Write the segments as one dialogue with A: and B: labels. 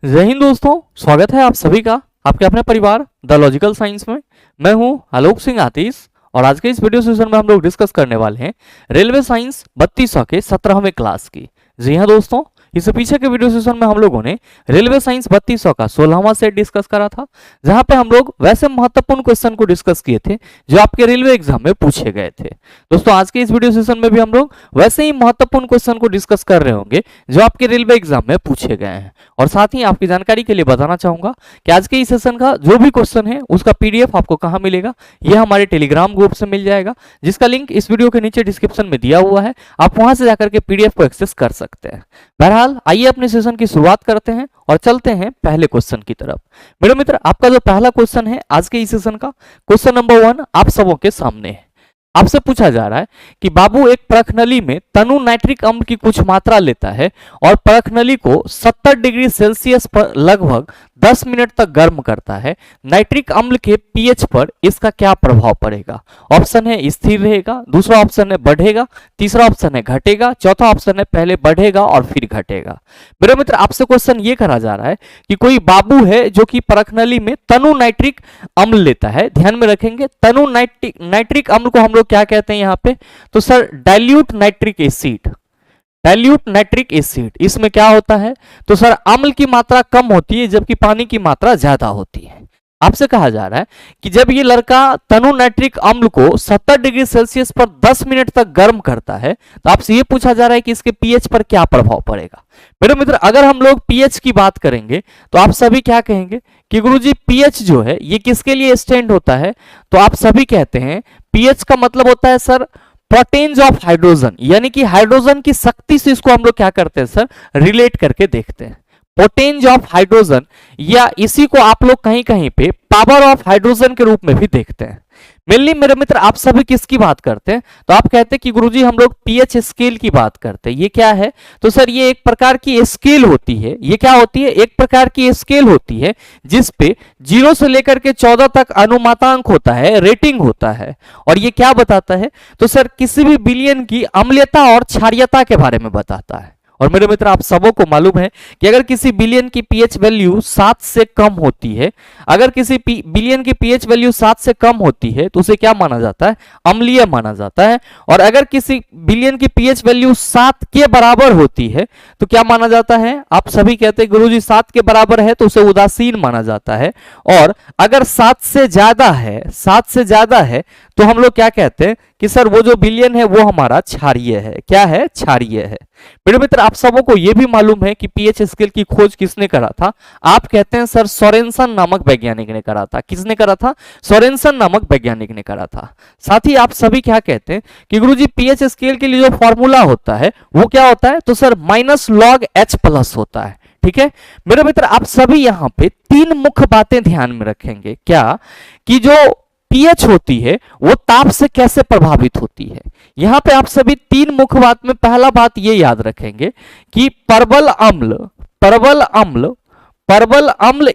A: जय हिंद दोस्तों, स्वागत है आप सभी का आपके अपने परिवार द लॉजिकल साइंस में। मैं हूं आलोक सिंह आतिश और आज के इस वीडियो सेशन में हम लोग डिस्कस करने वाले हैं रेलवे साइंस 3200 के 17वें क्लास की। जी हां दोस्तों, इससे पीछे के वीडियो सेशन में हम लोगों ने रेलवे साइंस 3200 का 16वां सेट डिस्कस करा था, जहां पे हम लोग वैसे महत्वपूर्ण क्वेश्चन को डिस्कस किए थे जो आपके रेलवे एग्जाम में पूछे गए थे। दोस्तों आज के इस वीडियो सेशन में भी हम लोग वैसे ही महत्वपूर्ण क्वेश्चन को डिस्कस कर रहे होंगे जो आपके रेलवे एग्जाम में पूछे गए हैं। और साथ ही आपकी जानकारी के लिए बताना चाहूंगा कि आज के इस सेशन का जो भी क्वेश्चन है उसका पीडीएफ आपको कहां मिलेगा, यह हमारे टेलीग्राम ग्रुप से मिल जाएगा, जिसका लिंक इस वीडियो के नीचे डिस्क्रिप्शन में दिया हुआ है। आप वहां से जाकर के पीडीएफ को एक्सेस कर सकते हैं। बहरहाल आइए अपने सेशन की शुरुआत करते हैं और चलते हैं पहले क्वेश्चन की तरफ। मेरे मित्र, आपका जो पहला क्वेश्चन है आज के इस सेशन का, क्वेश्चन नंबर 1 आप सबों के सामने है। आपसे पूछा जा रहा है कि बाबू एक परख नली में तनु नाइट्रिक अम्ल की कुछ मात्रा लेता है और परख नली को 70 डिग्री सेल्सियस पर लगभग 10 मिनट तक गर्म करता है। नाइट्रिक अम्ल के पीएच पर इसका क्या प्रभाव पड़ेगा? ऑप्शन है स्थिर रहेगा, दूसरा ऑप्शन है बढ़ेगा, तीसरा ऑप्शन है घटेगा, चौथा ऑप्शन है पहले बढ़ेगा और फिर घटेगा। मेरे मित्र, आपसे क्वेश्चन ये करा जा रहा है कि कोई बाबू है जो कि परख नली में तनु नाइट्रिक अम्ल लेता है। ध्यान में रखेंगे, तनु नाइट्रिक अम्ल को हम लोग क्या कहते हैं यहाँ पे? तो sir dilute nitric acid. Dilute nitric acid इसमें क्या होता है? तो सर अम्ल की मात्रा कम होती है जबकि पानी की मात्रा ज्यादा होती है। आपसे कहा जा रहा है कि जब ये लड़का तनु नाइट्रिक अम्ल को 70 डिग्री सेल्सियस पर 10 मिनट तक गर्म करता है, तो आपसे ये पूछा जा रहा है कि इसके पीएच पर क्या प्रभाव पड़ेगा। मेरे मित्र, अगर हम लोग पीएच की बात करेंगे तो आप सभी क्या कहेंगे कि गुरुजी पीएच जो है ये किसके लिए स्टैंड होता है? तो आप सभी कहते हैं पीएच का मतलब होता है सर पोटेंज ऑफ हाइड्रोजन, यानी कि हाइड्रोजन की शक्ति से इसको हम लोग क्या करते हैं सर, रिलेट करके देखते हैं। पोटेंज ऑफ हाइड्रोजन, या इसी को आप लोग कहीं कहीं पे पावर ऑफ हाइड्रोजन के रूप में भी देखते हैं। मेनली मेरे मित्र आप सभी किसकी बात करते हैं? तो आप कहते हैं कि गुरुजी हम लोग पीएच स्केल की बात करते हैं। ये क्या है? तो सर ये एक प्रकार की स्केल होती है। ये क्या होती है? एक प्रकार की स्केल होती है जिसपे 0 से लेकर के 14 तक अनुमातांक होता है, रेटिंग होता है। और ये क्या बताता है? तो सर किसी भी विलयन की अम्लीयता और क्षारीयता के बारे में बताता है। और मेरे मित्र आप सबों को मालूम है कि अगर किसी विलयन की पीएच वैल्यू 7 से कम होती है, अगर किसी विलयन की पीएच वैल्यू 7 से कम होती है तो उसे क्या माना जाता है? अम्लीय माना जाता है। और अगर किसी विलयन की पीएच वैल्यू 7 के बराबर होती है तो क्या माना जाता है? आप सभी कहते हैं गुरुजी 7 के बराबर है तो उसे उदासीन माना जाता है। और अगर 7 से ज्यादा है, 7 से ज्यादा है तो हम लोग क्या कहते हैं कि सर वो जो विलयन है वो हमारा क्षारीय है। क्या है? क्षारीय है। मेरे मित्र आप सबों को यह भी मालूम है कि पीएच स्केल की खोज किसने करा था? आप कहते हैं सर सोरेनसन नामक वैज्ञानिक ने करा था। किसने करा था? सोरेनसन नामक वैज्ञानिक ने करा था। साथ ही आप सभी क्या कहते हैं कि गुरुजी पीएच स्केल के लिए जो फॉर्मूला होता है वो क्या होता है? तो सर -log H+ होता है। ठीक है मेरे मित्र, आप सभी यहां पे 3 मुख्य बातें ध्यान में रखेंगे। क्या? कि जो पीएच होती है वो ताप से कैसे प्रभावित होती है। यहां पे आप सभी 3 मुख्य बात में पहला बात ये याद रखेंगे कि परबल अम्ल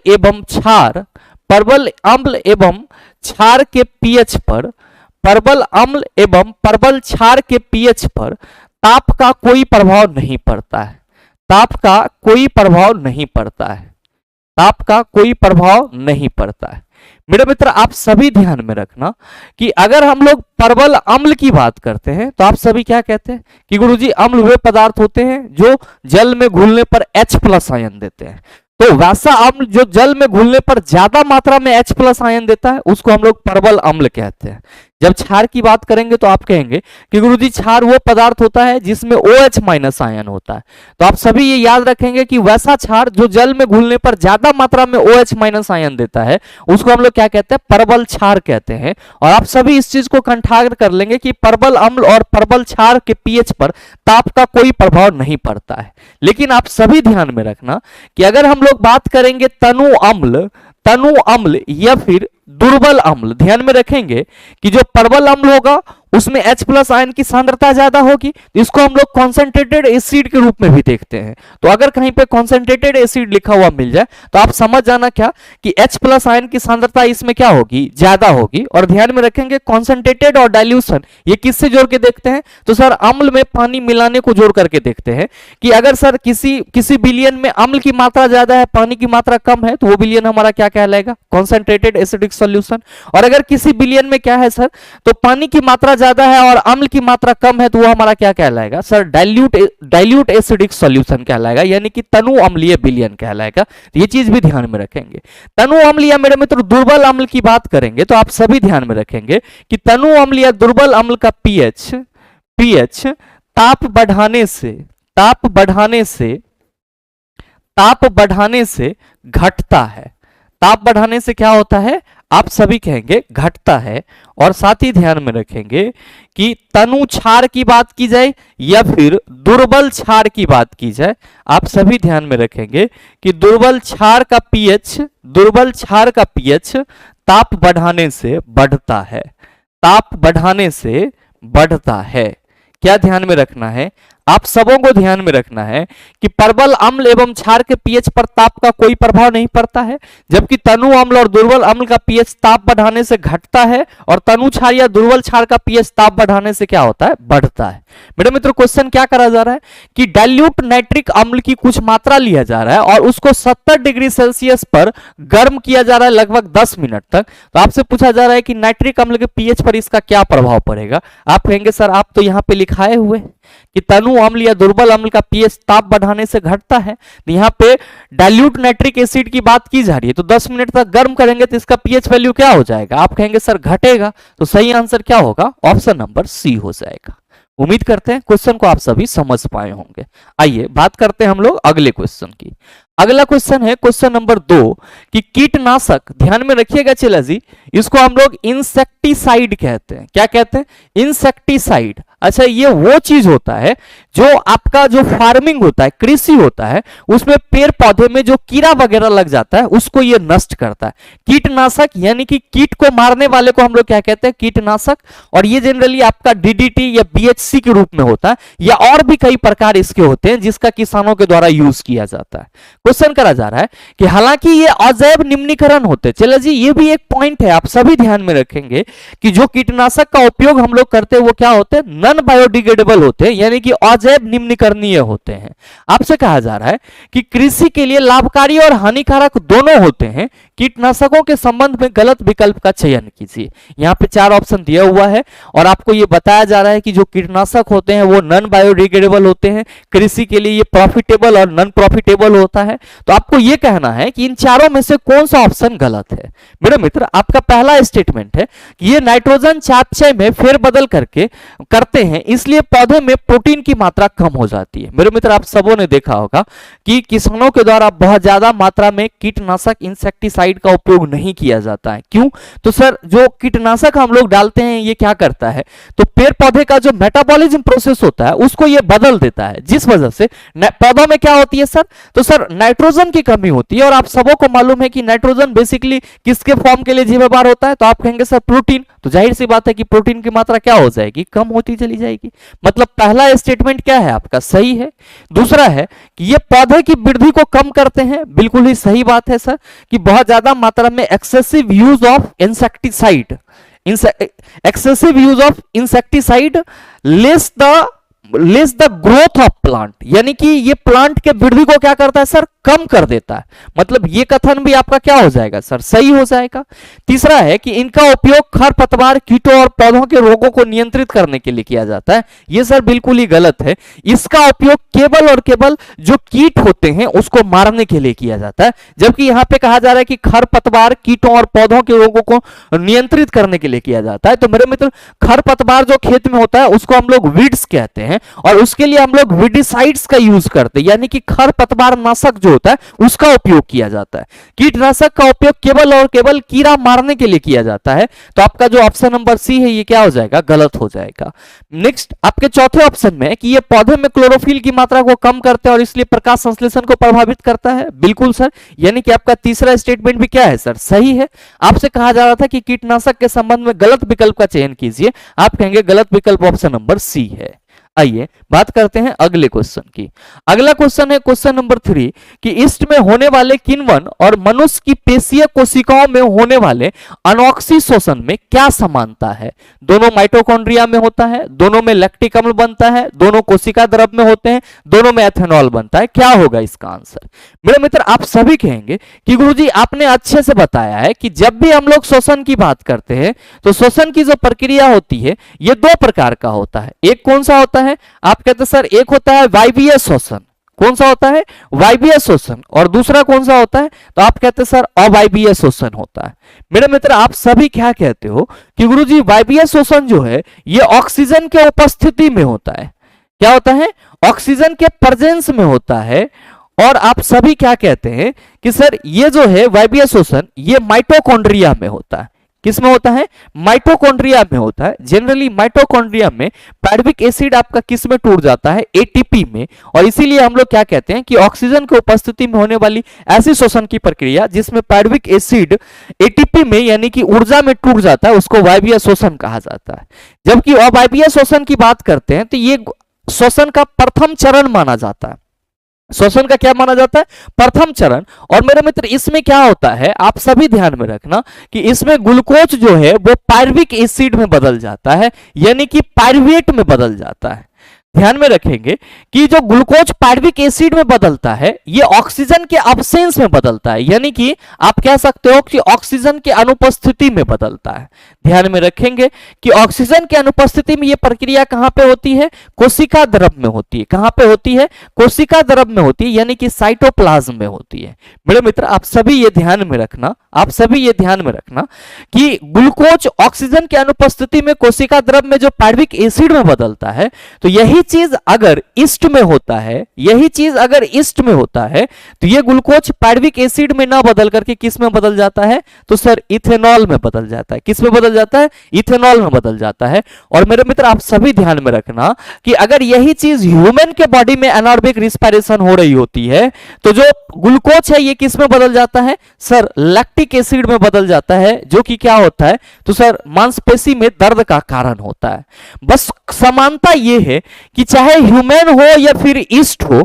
A: एवं क्षार, परबल अम्ल एवं क्षार के पीएच पर, परबल अम्ल एवं परबल क्षार के पीएच पर ताप का कोई प्रभाव नहीं पड़ता है। ताप का कोई प्रभाव नहीं पड़ता है। ताप का कोई प्रभाव नहीं पड़ता है। मेरे मित्र आप सभी ध्यान में रखना कि अगर हम लोग परबल अम्ल की बात करते हैं तो आप सभी क्या कहते हैं कि गुरुजी अम्ल वे पदार्थ होते हैं जो जल में घुलने पर H+ आयन देते हैं। तो वैसा अम्ल जो जल में घुलने पर ज्यादा मात्रा में H+ आयन देता है उसको हम लोग परबल अम्ल कहते हैं। जब क्षार की बात करेंगे तो आप कहेंगे कि गुरुजी क्षार वो पदार्थ होता है जिसमें OH- आयन होता है। तो आप सभी ये याद रखेंगे कि वैसा क्षार जो जल में घुलने पर ज्यादा मात्रा में OH- आयन देता है उसको हम लोग क्या कहते हैं? परबल क्षार कहते हैं। और आप सभी इस चीज को कंठाग्र कर लेंगे कि परबल अम्ल और परबल क्षार के पीएच पर ताप का कोई प्रभाव नहीं पड़ता है। लेकिन आप सभी ध्यान में रखना कि अगर हम लोग बात करेंगे तनु अम्ल या फिर दुर्बल अम्ल, ध्यान में रखेंगे कि जो प्रबल अम्ल होगा उसमें H प्लस आयन की सांद्रता ज्यादा होगी, इसको हम लोग कॉन्सेंट्रेटेड एसिड के रूप में भी देखते हैं। तो अगर कहीं पे कॉन्सेंट्रेटेड एसिड लिखा हुआ मिल जाए तो आप समझ जाना क्या कि H प्लस आयन की सांद्रता इसमें क्या होगी, ज्यादा होगी। और ध्यान में रखेंगे कॉन्सेंट्रेटेड और डाइल्यूशन ये किससे जोड़ के देखते हैं, तो सर अम्ल में पानी मिलाने को जोड़ करके देखते हैं कि अगर सर किसी विलयन में अम्ल की मात्रा ज्यादा है, पानी की मात्रा कम है, तो वो विलयन हमारा क्या कहलाएगा, कॉन्सेंट्रेटेड एसिडिक सॉल्यूशन। और अगर किसी विलयन में क्या है सर, तो पानी की मात्रा ज्यादा है और अम्ल की मात्रा कम है, तो वो हमारा क्या कहलाएगा सर, डाइल्यूट एसिडिक सॉल्यूशन कहलाएगा, यानी कि तनु अम्लीय विलयन कहलाएगा। तो ये चीज भी ध्यान में रखेंगे। तनु अम्ल या मेरे मित्र दुर्बल अम्ल की बात करेंगे तो आप सभी ध्यान में रखेंगे कि तनु अम्ल या दुर्बल अम्ल का पीएच ताप बढ़ाने से घटता है। ताप बढ़ाने से क्या होता है, आप सभी कहेंगे घटता है। और साथ ही ध्यान में रखेंगे कि तनु क्षार की बात की जाए या फिर दुर्बल क्षार की बात की जाए, आप सभी ध्यान में रखेंगे कि दुर्बल क्षार का पीएच ताप बढ़ाने से बढ़ता है। ताप बढ़ाने से बढ़ता है। क्या ध्यान में रखना है, आप सबों को ध्यान में रखना है कि प्रबल अम्ल एवं क्षार के पीएच पर ताप का कोई प्रभाव नहीं पड़ता है, जबकि तनु अम्ल और दुर्बल अम्ल का पीएच ताप बढ़ाने से घटता है और तनु क्षार या दुर्बल क्षार का पीएच ताप बढ़ाने से क्या होता है, बढ़ता है। मेरे मित्रों क्वेश्चन क्या करा जा रहा है कि डाइल्यूट नाइट्रिक अम्ल की कुछ मात्रा लिया जा रहा है और उसको 70 डिग्री सेल्सियस पर गर्म किया जा रहा है लगभग 10 मिनट तक। तो आपसे पूछा जा रहा है कि नाइट्रिक अम्ल के पीएच पर इसका क्या प्रभाव पड़ेगा। आप कहेंगे सर आप तो यहाँ पे लिखाए हुए कि तनु अम्ल या दुर्बल अम्ल का पीएच ताप बढ़ाने से घटता है, तो यहाँ पे डाइल्यूट नाइट्रिक एसिड की बात की जा रही है, तो 10 मिनट तक गर्म करेंगे तो इसका पीएच वैल्यू क्या हो जाएगा, आप कहेंगे सर घटेगा। तो सही आंसर क्या होगा, ऑप्शन नंबर सी हो जाएगा। उम्मीद करते हैं क्वेश्चन को आप सभी समझ पाए होंगे। आइए बात करते हैं हम लोग अगले क्वेश्चन की। अगला क्वेश्चन है क्वेश्चन नंबर 2 कि कीटनाशक, ध्यान में रखिएगा चला जी, इसको हम लोग इंसेक्टिसाइड कहते हैं। क्या कहते हैं, इंसेक्टिसाइड। अच्छा ये वो चीज होता है जो आपका जो फार्मिंग होता है, कृषि होता है, उसमें पेड़ पौधे में जो कीड़ा वगैरह लग जाता है उसको ये नष्ट करता है। कीटनाशक यानी कि कीट को मारने वाले को हम लोग क्या कहते हैं, कीटनाशक। और ये जनरली आपका डीडीटी या बीएचसी के रूप में होता है, या और भी कई प्रकार इसके होते हैं जिसका किसानों के द्वारा यूज किया जाता है। क्वेश्चन करा जा रहा है कि हालांकि ये अजैव निम्नीकरण होते हैं। चलो जी ये भी एक पॉइंट है, आप सभी ध्यान में रखेंगे कि जो कीटनाशक का उपयोग हम लोग करते हैं वो क्या होते हैं, नॉन बायोडिग्रेडेबल होते हैं, यानी कि अजैव निम्नीकरणीय होते हैं। आपसे कहा जा रहा है कि कृषि के लिए लाभकारी और हानिकारक दोनों होते हैं, कीटनाशकों के संबंध में गलत विकल्प का चयन कीजिए। यहाँ पे 4 ऑप्शन दिया हुआ है और आपको ये बताया जा रहा है कि जो कीटनाशक होते हैं वो नॉन बायोडिग्रेडेबल होते हैं, कृषि के लिए ये प्रॉफिटेबल और नॉन प्रॉफिटेबल होता है। तो आपको ये कहना है कि इन चारों में से कौन सा ऑप्शन गलत है। मेरे मित्र आपका पहला स्टेटमेंट है कि ये नाइट्रोजन चापचय में फेरबदल करके करते हैं, इसलिए पौधे में प्रोटीन की मात्रा कम हो जाती है। मेरे मित्र आप सबों ने देखा होगा कि किसानों के द्वारा बहुत ज्यादा मात्रा में कीटनाशक इंसेक्टिसाइड का उपयोग नहीं किया जाता है। क्यों, तो सर जो कीटनाशक हम लोग डालते हैं ये क्या करता है, तो पेड़ पौधे का जो मेटाबॉलिज्म प्रोसेस होता है उसको ये बदल देता है, जिस वजह से पौधों में क्या होती है सर, तो सर नाइट्रोजन की कमी होती है। और आप सबों को मालूम है कि नाइट्रोजन बेसिकली किसके फॉर्म के लिए जिम्मेदार होता है, तो आप कहेंगे सर प्रोटीन। तो जाहिर सी बात है कि प्रोटीन की मात्रा क्या हो जाएगी, कम होती चली जाएगी। मतलब पहला स्टेटमेंट क्या है आपका, सही है। दूसरा है कि ये पौधे की वृद्धि को कम करते हैं, बिल्कुल ही सही बात है सर, कि बहुत ज्यादा मात्रा में excessive use of insecticide less the growth of plant, यानी कि ये प्लांट के वृद्धि को क्या करता है सर, कम कर देता है। मतलब ये कथन भी आपका क्या हो जाएगा सर, सही हो जाएगा। तीसरा है कि इनका उपयोग खरपतवार, कीटों और पौधों के रोगों को नियंत्रित करने के लिए किया जाता है। ये सर बिल्कुल ही गलत है। इसका उपयोग केवल और केवल जो कीट होते हैं उसको मारने के लिए किया जाता है, जबकि यहां पे कहा जा रहा है कि खरपतवार, कीटों और पौधों के रोगों को नियंत्रित करने के लिए किया जाता है। तो मेरे मित्र खरपतवार जो खेत में होता है उसको हम लोग वीड्स कहते हैं, हैं और उसके लिए हम लोग विडिसाइड्स का यूज करते हैं, यानी कि खरपतवार नाशक जो होता है उसका उपयोग किया जाता है। कीटनाशक का उपयोग केवल और केवल कीड़ा मारने के लिए किया जाता है। तो आपका जो ऑप्शन नंबर सी है ये क्या हो जाएगा, गलत हो जाएगा। नेक्स्ट आपके चौथे ऑप्शन में है कि ये पौधे में क्लोरोफिल की मात्रा को कम करते हैं और इसलिए प्रकाश संश्लेषण को प्रभावित करता है। बिल्कुल सर, यानी कि आपका तीसरा स्टेटमेंट भी क्या है सर, सही है। आपसे कहा जा रहा था कि कीटनाशक के संबंध में गलत विकल्प का चयन कीजिए, आप कहेंगे गलत विकल्प ऑप्शन नंबर सी है। आइए बात करते हैं अगले क्वेश्चन की। अगला क्वेश्चन है क्वेश्चन नंबर 3 कि ईस्ट में होने वाले किण्वन और मनुष्य की पेशीय कोशिकाओं में होने वाले अनॉक्सी शोषण में क्या समानता है। दोनों माइटोकॉन्ड्रिया में होता है, दोनों में लैक्टिक अम्ल बनता है, दोनों कोशिका द्रव में होते हैं, दोनों में एथेनॉल बनता है। क्या होगा इसका आंसर। मेरे मित्र आप सभी कहेंगे कि गुरुजी आपने अच्छे से बताया है कि जब भी हम लोग शोषण की बात करते हैं तो शोषण की जो प्रक्रिया होती है ये दो प्रकार का होता है। एक कौन सा होता है, आप कहते हैं सर एक होता है वायवीय शोषण। कौन सा होता है, वायवीय शोषण। और दूसरा कौन सा होता है, तो आप कहते हैं सर अवायवीय शोषण होता है। मेरे मित्र आप सभी क्या कहते हो कि गुरुजी वायवीय शोषण जो है ये ऑक्सीजन के उपस्थिति में होता है। क्या होता है, ऑक्सीजन के प्रेजेंस में होता है। और आप सभी क्या कहते हैं कि सर ये जो है वायवीय शोषण ये माइटोकॉन्ड्रिया में होता है। किसमें होता है, माइटोकॉन्ड्रिया में होता है। जनरली माइटोकॉन्ड्रिया में पैरुविक एसिड आपका किस में टूट जाता है, एटीपी में। और इसीलिए हम लोग क्या कहते हैं कि ऑक्सीजन की उपस्थिति में होने वाली ऐसी शोषण की प्रक्रिया जिसमें पैरुविक एसिड एटीपी में यानी कि ऊर्जा में टूट जाता है उसको वायवीय शोषण कहा जाता है। जबकि अवायवीय शोषण की बात करते हैं तो ये शोषण का प्रथम चरण माना जाता है। शोषण का क्या माना जाता है, प्रथम चरण। और मेरे मित्र इसमें क्या होता है आप सभी ध्यान में रखना कि इसमें ग्लूकोज जो है वो पायरुविक एसिड में बदल जाता है, यानी कि पायरुवेट में बदल जाता है। ध्यान में रखेंगे कि जो ग्लूकोज पायरुविक एसिड में बदलता है ये ऑक्सीजन के अब्सेंस में बदलता है, यानी कि आप कह सकते हो कि ऑक्सीजन की अनुपस्थिति में बदलता है। ध्यान में रखेंगे कि ऑक्सीजन की अनुपस्थिति में ये प्रक्रिया कहां पे होती है, कोशिका द्रव में होती है। कहां पे होती है, कोशिका द्रव में होती है, यानी कि साइटोप्लाज्म में होती है। मेरे मित्र आप सभी ये ध्यान में रखना, आप सभी ये ध्यान में रखना कि ग्लूकोज ऑक्सीजन की अनुपस्थिति में कोशिका द्रव में जो पायरुविक एसिड में बदलता है तो यही चीज अगर ईस्ट में होता है, यही चीज अगर ईस्ट में होता है तो ये ग्लूकोज पायरुविक एसिड में ना बदल करके किस में बदल जाता है, तो सर इथेनॉल में बदल जाता है। किस में बदल जाता है, इथेनॉल में बदल जाता है। और मेरे मित्र आप सभी ध्यान में रखना कि अगर यही चीज ह्यूमन के बॉडी में एनारोबिक रिस्पायरेशन हो रही होती है तो जो ग्लूकोज है ये किस में बदल जाता है, सर लैक्टिक एसिड में बदल जाता है, जो कि क्या होता है, तो सर मांसपेशी में दर्द का कारण होता है। बस समानता ये है कि चाहे ह्यूमन हो या फिर ईस्ट हो,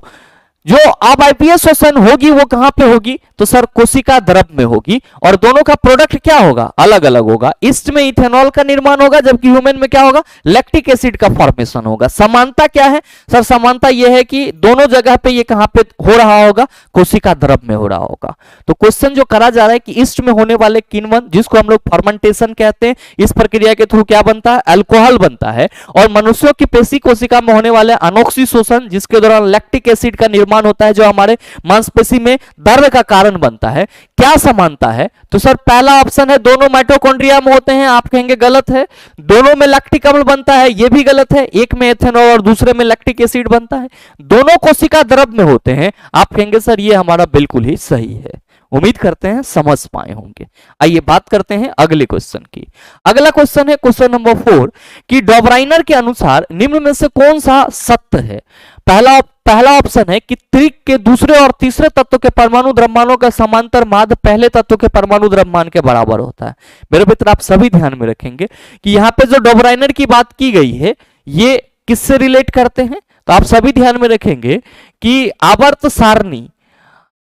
A: जो अवायवीय शोषण होगी वो कहां पे होगी, तो सर कोशिका द्रव में होगी। और दोनों का प्रोडक्ट क्या होगा, अलग अलग होगा। ईस्ट में इथेनॉल का निर्माण होगा जबकि ह्यूमन में क्या होगा, लैक्टिक एसिड का फॉर्मेशन होगा। समानता क्या है सर, समानता यह है कि दोनों जगह पे ये कहां पे हो रहा होगा, कोशिका द्रव में हो रहा होगा। तो क्वेश्चन जो करा जा रहा है कि ईस्ट में होने वाले किण्वन जिसको हम लोग फर्मेंटेशन कहते हैं, इस प्रक्रिया के थ्रू क्या बनता है, अल्कोहल बनता है। और मनुष्यों की पेशी कोशिका में होने वाले अनोक्सी शोषण जिसके दौरान लैक्टिक एसिड का निर्माण होता है जो हमारे मांसपेशी में दर्द का कारण बनता है। क्या समानता है, तो सर पहला ऑप्शन है दोनों माइटोकॉन्ड्रिया में होते हैं, आप कहेंगे गलत है। दोनों में लैक्टिक अम्ल बनता है, यह भी गलत है। एक में एथेनॉल और दूसरे में लैक्टिक एसिड बनता है। दोनों कोशिका द्रव में होते हैं, आप कहेंगे सर ये हमारा बिल्कुल ही सही है। उम्मीद करते हैं समझ पाए होंगे। आइए बात करते हैं अगले क्वेश्चन की। अगला क्वेश्चन है क्वेश्चन नंबर 4 कि डॉबराइनर के अनुसार निम्न में से कौन सा सत्य है। पहला ऑप्शन है कि त्रिक के दूसरे और तीसरे तत्व के परमाणु द्रव्यमानों का समांतर माध्य पहले तत्व के परमाणु द्रव्यमान के बराबर होता है। मेरे मित्र आप सभी ध्यान में रखेंगे कि यहां पे जो डॉबराइनर की बात की गई है ये किससे रिलेट करते हैं, तो आप सभी ध्यान में रखेंगे कि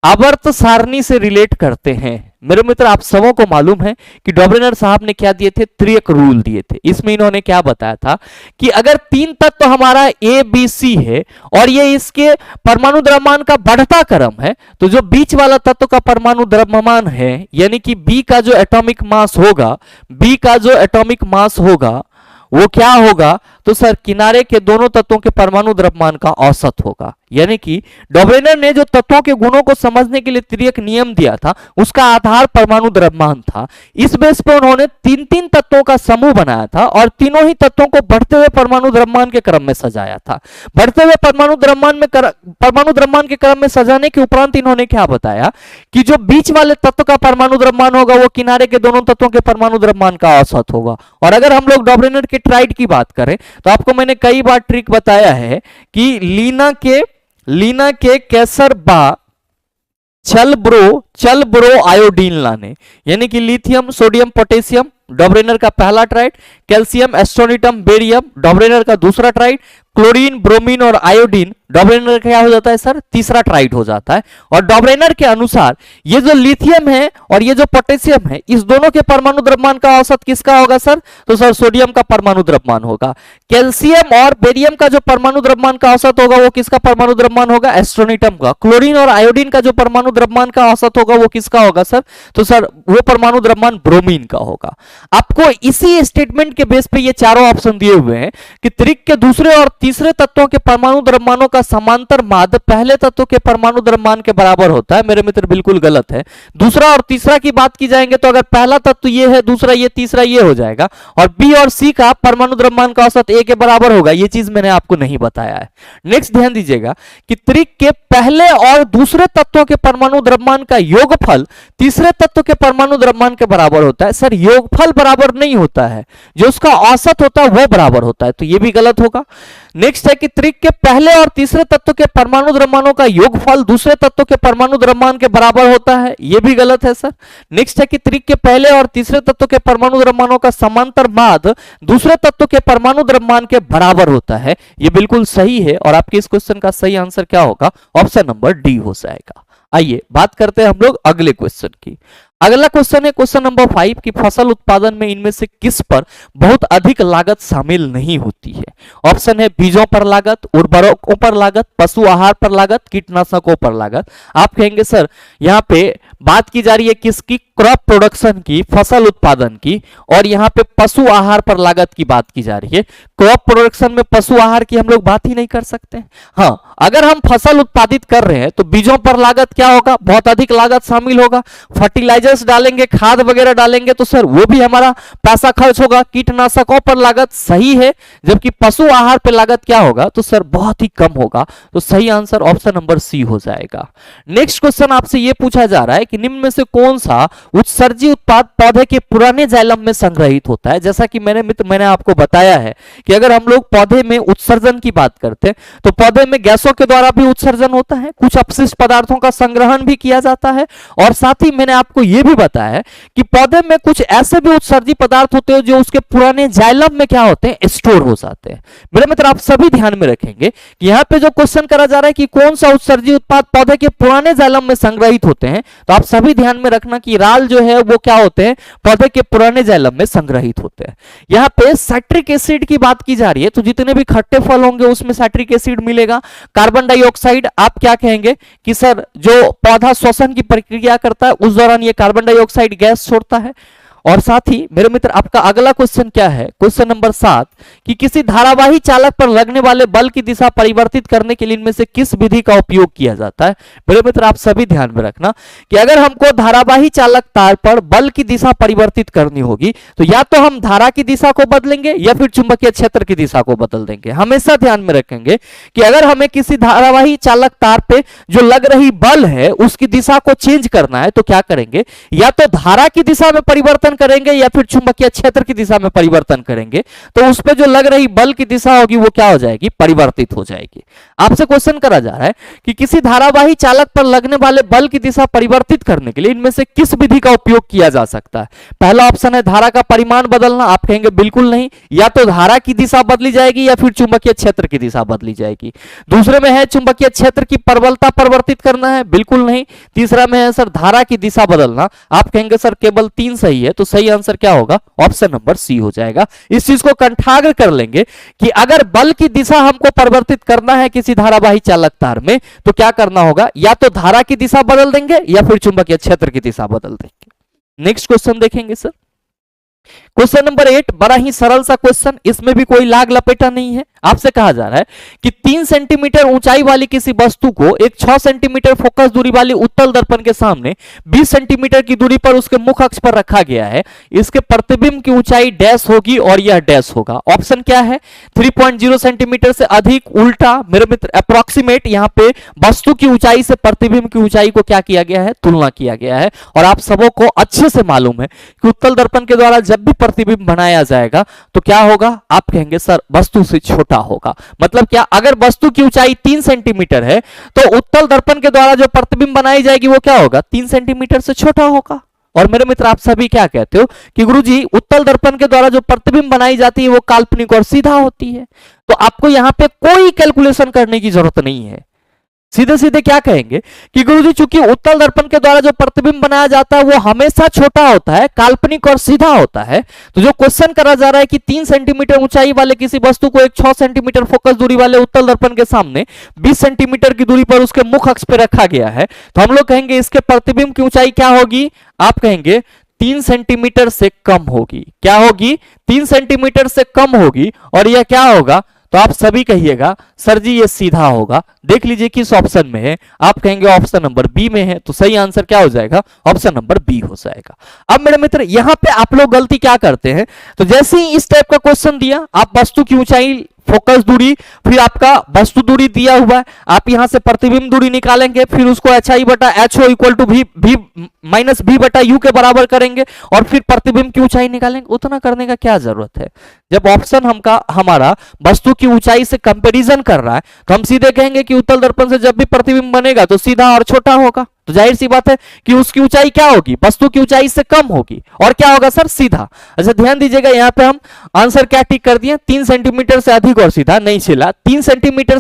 A: आवर्त सारणी से रिलेट करते हैं। मेरे मित्र आप सबों को मालूम है कि डॉबराइनर साहब ने क्या दिए थे, त्रिक रूल दिए थे। इसमें इन्होंने क्या बताया था कि अगर तीन तत्व हमारा ए बी सी है और ये इसके परमाणु द्रव्यमान का बढ़ता क्रम है तो जो बीच वाला तत्व का परमाणु द्रव्यमान है यानी कि बी का जो एटॉमिक मास होगा वो क्या होगा, तो सर किनारे के दोनों तत्वों के परमाणु द्रव्यमान का औसत होगा। यानी कि डॉबरेनर ने जो तत्वों के गुणों को समझने के लिए तिर्यक नियम दिया था उसका आधार परमाणु द्रव्यमान था। इस बेस पर उन्होंने तीन तीन तत्वों का समूह बनाया था और तीनों ही तत्वों को बढ़ते हुए परमाणु द्रव्यमान के क्रम में सजाया था। बढ़ते हुए परमाणु द्रव्यमान के क्रम में सजाने के उपरांत इन्होंने क्या बताया कि जो बीच वाले तत्व का परमाणु द्रव्यमान होगा वो किनारे के दोनों तत्वों के परमाणु द्रव्यमान का औसत होगा। और अगर हम लोग डॉबरेनर के ट्राइड की बात करें तो आपको मैंने कई बार ट्रिक बताया है कि लीना के केसर बा चल ब्रो आयोडीन लाने, यानी कि लिथियम सोडियम पोटेशियम डॉबरेनर का पहला ट्राइड, कैल्शियम एस्ट्रोनिटम बेरियम डॉबरेनर का दूसरा ट्राइड, क्लोरीन ब्रोमीन और आयोडीन डॉबरेनर का क्या हो जाता है सर, तीसरा ट्राइड हो जाता है। और डॉबरेनर के अनुसार ये जो लिथियम है और ये जो पोटेशियम है इस दोनों के परमाणु द्रव्यमान का औसत किसका होगा सर, तो सर सोडियम का परमाणु द्रव्यमान होगा। कैल्शियम और बेरियम का जो परमाणु द्रव्यमान का औसत होगा वो किसका परमाणु द्रव्यमान होगा, एस्ट्रोनिटम का। क्लोरीन और आयोडीन का जो परमाणु द्रव्यमान का औसत होगा वो किसका होगा सर, तो सर वो परमाणु द्रव्यमान ब्रोमीन का होगा। आपको इसी स्टेटमेंट के बेस पे ये चारों ऑप्शन दिए हुए हैं कि त्रिक के दूसरे और तीसरे तत्वों के परमाणु द्रव्यमानों का समांतर माध्य पहले तत्व के परमाणु द्रव्यमान के बराबर होता है। मेरे मित्र बिल्कुल गलत है। दूसरा और तीसरा की बात की जाएंगे तो अगर पहला तत्व ये है, दूसरा ये, तीसरा ये हो जाएगा और बी और सी का परमाणु द्रव्यमान का औसत ए के बराबर होगा। ये चीज मैंने आपको नहीं बताया है। नेक्स्ट ध्यान दीजिएगा कि त्रिक के पहले और दूसरे तत्वों के परमाणु द्रव्यमान का योगफल तीसरे तत्व के परमाणु द्रव्यमान के बराबर होता है। सर योगफल बराबर नहीं होता है, जो उसका औसत होता है वो बराबर होता है, तो ये भी गलत होगा। नेक्स्ट है कि त्रिक के पहले और तीसरे तत्व के परमाणु द्रव्यमानों का योगफल दूसरे तत्व के परमाणु द्रव्यमान के बराबर होता है, ये भी गलत है सर। नेक्स्ट है कि त्रिक के पहले और तीसरे तत्व के परमाणु द्रव्यमानों का समांतर माध्य दूसरे तत्व के परमाणु द्रव्यमान के बराबर होता है, ये बिल्कुल सही है। और आपके इस क्वेश्चन का सही आंसर क्या होगा, ऑप्शन नंबर डी हो जाएगा। आइए बात करते हैं हम लोग अगले क्वेश्चन की। अगला क्वेश्चन है क्वेश्चन नंबर 5 की फसल उत्पादन में इनमें से किस पर बहुत अधिक लागत शामिल नहीं होती है। ऑप्शन है बीजों पर लागत, उर्वरकों पर लागत, पशु आहार पर लागत, कीटनाशकों पर लागत। आप कहेंगे सर यहाँ पे बात की जा रही है किसकी, क्रॉप प्रोडक्शन की, फसल उत्पादन की, और यहाँ पे पशु आहार पर लागत की बात की जा रही है। क्रॉप प्रोडक्शन में पशु आहार की हम लोग बात ही नहीं कर सकते। हाँ, अगर हम फसल उत्पादित कर रहे हैं तो बीजों पर लागत क्या होगा, बहुत अधिक लागत शामिल होगा। फर्टिलाइजर्स डालेंगे, खाद वगैरह डालेंगे तो सर वो भी हमारा पैसा खर्च होगा। कीटनाशकों पर लागत सही है, जबकि पशु आहार पर लागत क्या होगा, तो सर बहुत ही कम होगा। तो सही आंसर ऑप्शन नंबर सी हो जाएगा। नेक्स्ट क्वेश्चन आपसे यह पूछा जा रहा है कि निम्न में से कौन सा उत्सर्जी उत्पाद पौधे के पुराने जाइलम में संग्रहित होता है। जैसा कि मैंने आपको बताया है कि अगर हम लोग पौधे में उत्सर्जन की बात करते हैं तो पौधे में गैसों के द्वारा भी उत्सर्जन होता है, कुछ अपशिष्ट पदार्थों का संग्रहण भी किया जाता है, और साथ ही मैंने आपको यह भी बताया है कि पौधे में कुछ ऐसे भी उत्सर्जी पदार्थ होते हैं जो उसके पुराने जाइलम में क्या होते हैं, स्टोर हो जाते हैं। मेरे मित्र आप सभी ध्यान में रखेंगे कि यहाँ पे जो क्वेश्चन करा जा रहा है कि कौन सा उत्सर्जी उत्पाद पौधे के पुराने जाइलम में संग्रहित होते हैं, तो आप सभी ध्यान में रखना कि राल जो है वो क्या होते हैं, पौधे के पुराने जाइलम में संग्रहित होते हैं। यहाँ पे साइट्रिक एसिड की बात की जा रही है, तो जितने भी खट्टे फल होंगे उसमें साइट्रिक एसिड मिलेगा। कार्बन डाइऑक्साइड, आप क्या कहेंगे कि सर जो पौधा श्वसन की प्रक्रिया करता है उस दौरान ये कार्बन डाइऑक्साइड गैस छोड़ता है। और साथ ही मेरे मित्र आपका अगला क्वेश्चन क्या है, क्वेश्चन नंबर 7 कि किसी धारावाही चालक पर लगने वाले बल की दिशा परिवर्तित करने के लिए इनमें से किस विधि का उपयोग किया जाता है। मेरे मित्र आप सभी ध्यान में रखना कि अगर हमको धारावाही चालक तार पर बल की दिशा परिवर्तित करनी होगी तो या तो हम धारा की दिशा को बदलेंगे या फिर चुंबकीय क्षेत्र की दिशा को बदल देंगे। हमेशा ध्यान में रखेंगे कि अगर हमें किसी धारावाही चालक तार पे जो लग रही बल है उसकी दिशा को चेंज करना है तो क्या करेंगे, या तो धारा की दिशा में परिवर्तन करेंगे या फिर चुंबकीय क्षेत्र की दिशा में परिवर्तन करेंगे, तो उस पे जो लग रही बल की दिशा होगी वो क्या हो जाएगी, परिवर्तित हो जाएगी। आपसे क्वेश्चन करा जा रहा है कि किसी धारावाही चालक पर लगने वाले बल की दिशा परिवर्तित करने के लिए इनमें से किस विधि का उपयोग किया जा सकता है। पहला ऑप्शन है धारा का परिमाण बदलना, आप कहेंगे बिल्कुल नहीं, या तो धारा की दिशा बदली जाएगी या फिर चुंबकीय क्षेत्र की दिशा बदली जाएगी। दूसरे में है चुंबकीय क्षेत्र की प्रबलता परिवर्तित करना है, बिल्कुल नहीं। तीसरा में है सर धारा की दिशा बदलना, आप कहेंगे सर केवल 3 सही है, तो सही आंसर क्या होगा, ऑप्शन नंबर सी हो जाएगा। इस चीज को कंठाग्र कर लेंगे कि अगर बल की दिशा हमको परिवर्तित करना है किसी धारावाही चालक तार में तो क्या करना होगा, या तो धारा की दिशा बदल देंगे या फिर चुंबकीय क्षेत्र की दिशा बदल देंगे। नेक्स्ट क्वेश्चन देखेंगे सर, क्वेश्चन नंबर 8 बड़ा ही सरल सा क्वेश्चन, इसमें भी कोई लाग लपेटा नहीं है। आपसे कहा जा रहा है कि 3 सेंटीमीटर ऊंचाई वाली किसी वस्तु को एक 6 सेंटीमीटर फोकस दूरी वाली उत्तल दर्पण के सामने 20 सेंटीमीटर की दूरी पर उसके मुख अक्ष पर रखा गया है। इसके प्रतिबिंब की ऊंचाई डैश होगी और यह डैश होगा। ऑप्शन क्या है? 3.0 सेंटीमीटर से अधिक, उल्टा, मेरे मित्र अप्रोक्सीमेट। यहां पे वस्तु की ऊंचाई से प्रतिबिंब की ऊंचाई को क्या किया गया है? तुलना किया गया है। और आप सबों को अच्छे से मालूम है कि उत्तल दर्पण के द्वारा जब भी प्रतिबिंब बनाया जाएगा तो क्या होगा? आप कहेंगे सर वस्तु से छोटा होगा। मतलब क्या? अगर वस्तु की ऊंचाई 3 सेंटीमीटर है तो उत्तल दर्पण के द्वारा जो प्रतिबिंब बनाई जाएगी वो क्या होगा? 3 सेंटीमीटर से छोटा होगा। और मेरे मित्र आप सभी क्या कहते हो कि गुरुजी उत्तल दर्पण के द्वारा जो प्रतिबिंब बनाई जाती है वो काल्पनिक और सीधा होती है। तो आपको यहां पे कोई कैलकुलेशन करने की जरूरत नहीं है। सीधे सीधे क्या कहेंगे कि गुरुजी चूंकि उत्तल दर्पण के द्वारा जो प्रतिबिंब बनाया जाता है वो हमेशा छोटा होता है, काल्पनिक और सीधा होता है। तो जो क्वेश्चन करा जा रहा है कि 3 सेंटीमीटर ऊंचाई वाले किसी वस्तु को एक 6 सेंटीमीटर फोकस दूरी वाले उत्तल दर्पण के सामने 20 सेंटीमीटर की दूरी पर उसके मुख अक्ष पर रखा गया है, तो हम लोग कहेंगे इसके प्रतिबिंब की ऊंचाई क्या होगी? आप कहेंगे 3 सेंटीमीटर से कम होगी। क्या होगी? 3 सेंटीमीटर से कम होगी। और यह क्या होगा? तो आप सभी कहिएगा सर जी ये सीधा होगा। देख लीजिए किस ऑप्शन में है। आप कहेंगे ऑप्शन नंबर बी में है, तो सही आंसर क्या हो जाएगा? ऑप्शन नंबर बी हो जाएगा। अब मेरे मित्र यहां पे आप लोग गलती क्या करते हैं? तो जैसे ही इस टाइप का क्वेश्चन दिया, आप वस्तु की ऊंचाई, फोकस दूरी, फिर आपका वस्तु दूरी दिया हुआ है, आप यहां से प्रतिबिंब दूरी निकालेंगे, फिर उसको HI बटा HO इक्वल टू भी माइनस V बटा U के बराबर करेंगे और फिर प्रतिबिंब की ऊंचाई निकालेंगे। उतना करने का क्या जरूरत है? जब ऑप्शन हमारा वस्तु की ऊंचाई से कंपैरिजन कर रहा है तो हम सीधे कहेंगे कि उत्तल दर्पण से जब भी प्रतिबिंब बनेगा तो सीधा और छोटा होगा। तो जाहिर सी बात है कि उसकी ऊंचाई क्या होगी? वस्तु की ऊंचाई से कम होगी। और क्या होगा सर? सीधा। अच्छा ध्यान दीजिएगा, यहां पे हम आंसर क्या टिक कर दिए? 3 सेंटीमीटर से अधिक और सीधा नहीं छिला, 3 सेंटीमीटर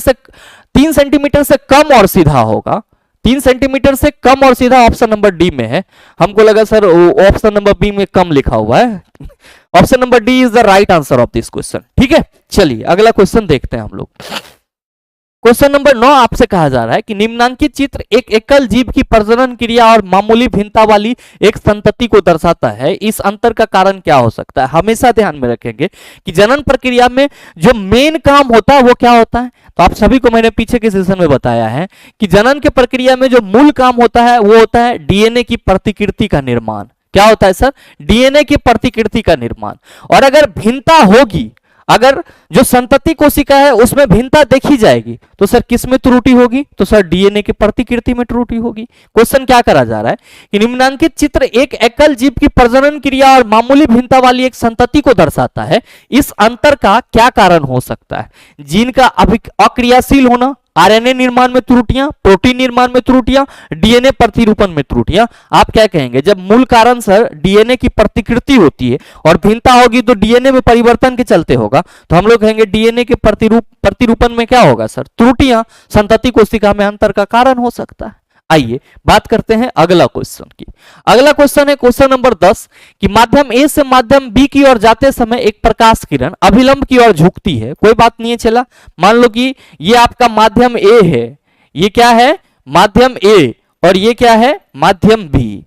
A: से कम और सीधा होगा। 3 सेंटीमीटर से कम और सीधा ऑप्शन नंबर डी में है। हमको लगा सर ऑप्शन नंबर बी में कम लिखा हुआ है। Option number D is the right answer of this question. ठीक है, चलिए अगला क्वेश्चन देखते हैं हम लोग। क्वेश्चन नंबर 9 आपसे कहा जा रहा है कि निम्नांकित चित्र एक एकल जीव की प्रजनन क्रिया और मामूली भिन्नता वाली एक संतति को दर्शाता है। इस अंतर का कारण क्या हो सकता है? हमेशा ध्यान में रखेंगे कि जनन प्रक्रिया में जो मेन काम होता है वो क्या होता है? तो आप सभी को मैंने पीछे के सेशन में बताया है कि जनन के प्रक्रिया में जो मूल काम होता है वो होता है डीएनए की प्रतिकृति का निर्माण। क्या होता है सर? डीएनए की प्रतिकृति का निर्माण। और अगर भिन्नता होगी, अगर जो संतति कोशिका है उसमें भिन्नता देखी जाएगी तो सर किस में त्रुटि होगी? तो सर डीएनए की प्रतिकृति में त्रुटि होगी। क्वेश्चन क्या करा जा रहा है कि निम्नांकित चित्र एक एकल जीव की प्रजनन क्रिया और मामूली भिन्नता वाली एक संतति को दर्शाता है। इस अंतर का क्या कारण हो सकता है? जीन का अक्रियाशील होना, आरएनए निर्माण में त्रुटियां, प्रोटीन निर्माण में त्रुटियां, डीएनए प्रतिरूपण में त्रुटियां। आप क्या कहेंगे? जब मूल कारण सर डीएनए की प्रतिकृति होती है और भिन्नता होगी तो डीएनए में परिवर्तन के चलते होगा, तो हम लोग कहेंगे डीएनए के प्रतिरूपण में क्या होगा सर? त्रुटियां संतति कोशिका में अंतर का कारण हो सकता है। आइए बात करते हैं अगला क्वेश्चन की। अगला क्वेश्चन है क्वेश्चन नंबर 10 कि माध्यम ए से माध्यम बी की ओर जाते समय एक प्रकाश किरण अभिलंब की ओर झुकती है। कोई बात नहीं है, चला मान लो कि ये आपका माध्यम ए है, ये क्या है? माध्यम ए, और ये क्या है? माध्यम बी।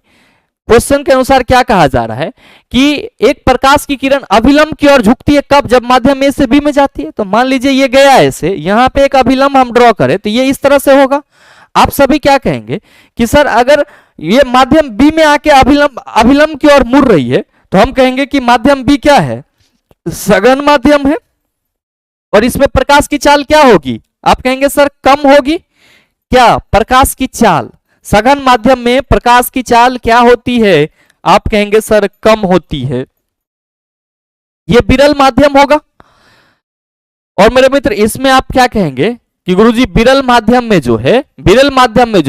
A: क्वेश्चन के अनुसार क्या कहा जा रहा है कि एक प्रकाश की किरण अभिलंब की ओर झुकती है कब? जब माध्यम ए से बी में जाती है। तो मान लीजिए ये गया ऐसे, यहां पे एक अभिलंब हम ड्रॉ करें तो ये इस तरह से होगा। आप सभी क्या कहेंगे कि सर अगर ये माध्यम बी में आके अभिलंब की ओर मुड़ रही है तो हम कहेंगे कि माध्यम बी क्या है? सघन माध्यम है। और इसमें प्रकाश की चाल क्या होगी? आप कहेंगे सर कम होगी। क्या? प्रकाश की चाल सघन माध्यम में प्रकाश की चाल क्या होती है? आप कहेंगे सर कम होती है। यह विरल माध्यम होगा। और मेरे मित्र इसमें आप क्या कहेंगे कि गुरुजी विरल माध्यम में जो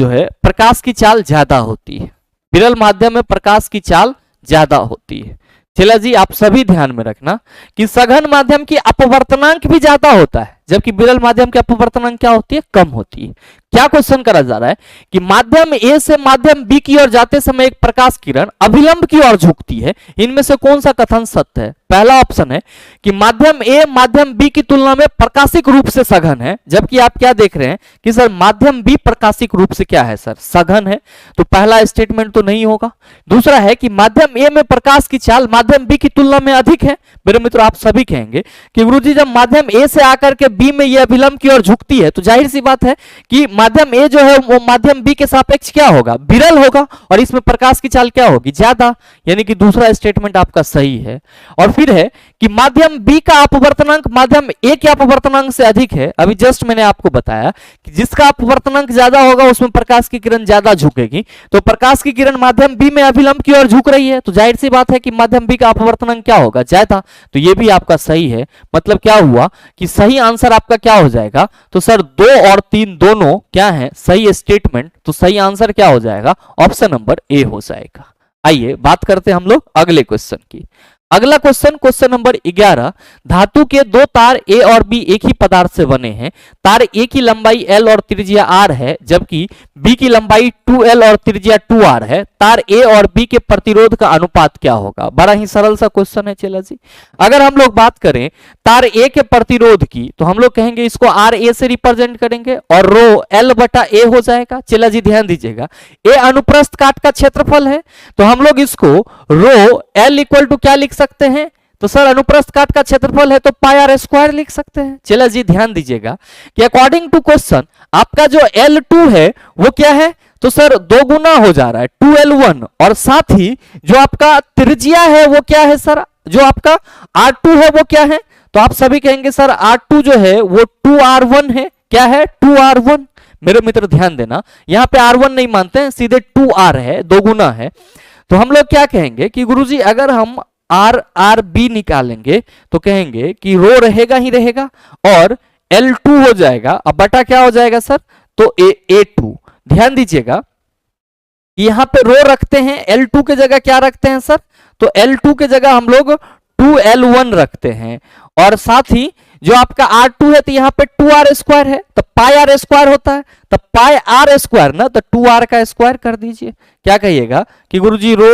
A: है प्रकाश की चाल ज्यादा होती है। विरल माध्यम में प्रकाश की चाल ज्यादा होती है। चला जी आप सभी ध्यान में रखना कि सघन माध्यम की अपवर्तनांक भी ज्यादा होता है, जबकि विरल माध्यम की अपवर्तनांक क्या होती है? कम होती है। क्या क्वेश्चन करा जा रहा है कि माध्यम ए से माध्यम बी की ओर जाते समय एक प्रकाश किरण अभिलंब की ओर झुकती है, इनमें से कौन सा कथन सत्य है? पहला ऑप्शन है कि माध्यम ए माध्यम बी की तुलना में प्रकाशिक रूप से सघन है, जबकि आप क्या देख रहे हैं कि सर माध्यम बी प्रकाशिक रूप से क्या है सर? सघन है। तो पहला स्टेटमेंट तो नहीं होगा। दूसरा है कि माध्यम ए में प्रकाश की चाल माध्यम बी की तुलना में अधिक है। मेरे मित्रों, आप सभी कहेंगे कि गुरुजी जब माध्यम ए से आकर के बी में यह अभिलंब की ओर झुकती है तो जाहिर सी बात है कि माध्यम ए जो है वो माध्यम बी के सापेक्ष क्या होगा? विरल होगा, और इसमें प्रकाश की चाल क्या होगी? ज्यादा। यानी कि दूसरा स्टेटमेंट आपका सही है। और फिर है कि माध्यम बी का अपवर्तनांक माध्यम ए के अपवर्तनांक से अधिक है। अभी जस्ट मैंने आपको बताया कि जिसका अपवर्तनांक ज्यादा होगा उसमें प्रकाश की किरण ज्यादा झुकेगी, तो प्रकाश की किरण माध्यम बी में अभिलंब की ओर झुक रही है, तो जाहिर सी बात है कि माध्यम बी का अपवर्तनांक क्या होगा? ज्यादा। तो ये भी आपका सही है। मतलब क्या हुआ कि सही आंसर आपका क्या हो जाएगा? तो सर 2 और 3 दोनों क्या है? सही स्टेटमेंट। तो सही आंसर क्या हो जाएगा? ऑप्शन नंबर ए हो जाएगा। आइए बात करते हैं हम लोग अगले क्वेश्चन की। अगला क्वेश्चन, क्वेश्चन नंबर 11। धातु के दो तार ए और बी एक ही पदार्थ से बने हैं। तार ए की लंबाई l और त्रिज्या r है, जबकि बी की लंबाई 2l और त्रिज्या 2r है। तार ए और बी के प्रतिरोध का अनुपात क्या होगा? बड़ा ही सरल सा क्वेश्चन है चेला जी। अगर हम लोग बात करें तार ए के प्रतिरोध की, तो हम लोग कहेंगे इसको आर ए से रिप्रेजेंट करेंगे और रो l बटा ए हो जाएगा। चेला जी ध्यान दीजिएगा, ए अनुप्रस्थ काट का क्षेत्रफल है, तो हम लोग इसको रो l इक्वल टू क्या लिख सकते हैं? तो सर अनुप्रस्थ काट का क्षेत्रफल है तो पाई आर स्क्वायर लिख सकते हैं। चलो जी ध्यान दीजिएगा कि अकॉर्डिंग टू क्वेश्चन आपका जो L2 है वो क्या है? तो सर 2 गुना हो जा रहा है 2L1, और साथ ही जो आपका त्रिज्या है वो क्या है सर? जो आपका R2 है वो क्या है? तो आप सभी कहेंगे सर R2 जो है वो 2R1 है। क्या है? 2R1। मेरे मित्र ध्यान देना, यहां पे R1 नहीं मानते हैं, सीधे 2R है, 2 गुना है। तो हम लोग क्या कहेंगे कि गुरुजी अगर हम आर बी निकालेंगे तो कहेंगे कि रो रहेगा ही रहेगा और L2 हो जाएगा। अब बटा क्या हो जाएगा सर? तो A2। ध्यान दीजिएगा यहां पे रो रखते हैं, L2 के जगह क्या रखते हैं सर? तो L2 के जगह हम लोग 2L1 रखते हैं, और साथ ही जो आपका R2 है तो यहाँ पे 2R स्क्वायर है, तो पाई आर स्क्वायर होता है, तो पाई आर स्क्वायर ना, तो 2R का स्क्वायर कर दीजिए। क्या कहिएगा कि गुरुजी रो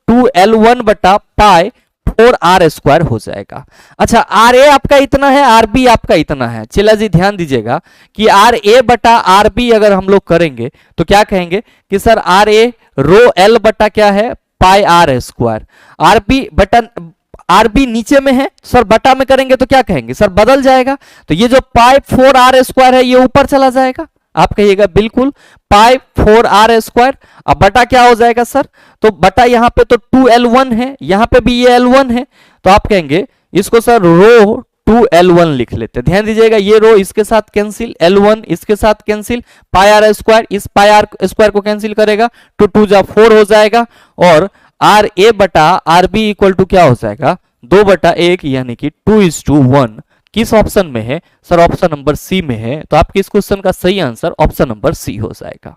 A: 2L1 बटा पाई 4R स्क्वायर हो जाएगा। अच्छा, आर ए आपका इतना है, आर बी आपका इतना है। चला जी ध्यान दीजिएगा कि आर ए बटा आर बी अगर हम लोग करेंगे तो क्या कहेंगे कि sir R A rho L बटा क्या है? Pi R square. R B बटा आर बी नीचे में है सर, बटा में करेंगे तो क्या कहेंगे सर? बदल जाएगा। तो ये जो पाई 4R स्क्वायर है ये ऊपर चला जाएगा। आप कहिएगा बिल्कुल पाई 4R स्क्वायर। अब बटा क्या हो जाएगा सर? तो बटा यहां पे तो 2L1 है, यहां पे भी ये L1 है, तो आप कहेंगे इसको सर रो 2L1 लिख लेते। ध्यान दीजिएगा ये रो इसके साथ कैंसिल, L1 इसके साथ कैंसिल, पाई आर स्क्वायर इस पाई आर स्क्वायर को कैंसिल करेगा, 2 2 जा 4 हो जाएगा, और आर ए बटा आर बी इक्वल टू क्या हो जाएगा? 2 बटा 1 यानी कि 2:1। किस ऑप्शन में है सर? ऑप्शन नंबर सी में है। तो आपके इस क्वेश्चन का सही आंसर ऑप्शन नंबर सी हो जाएगा।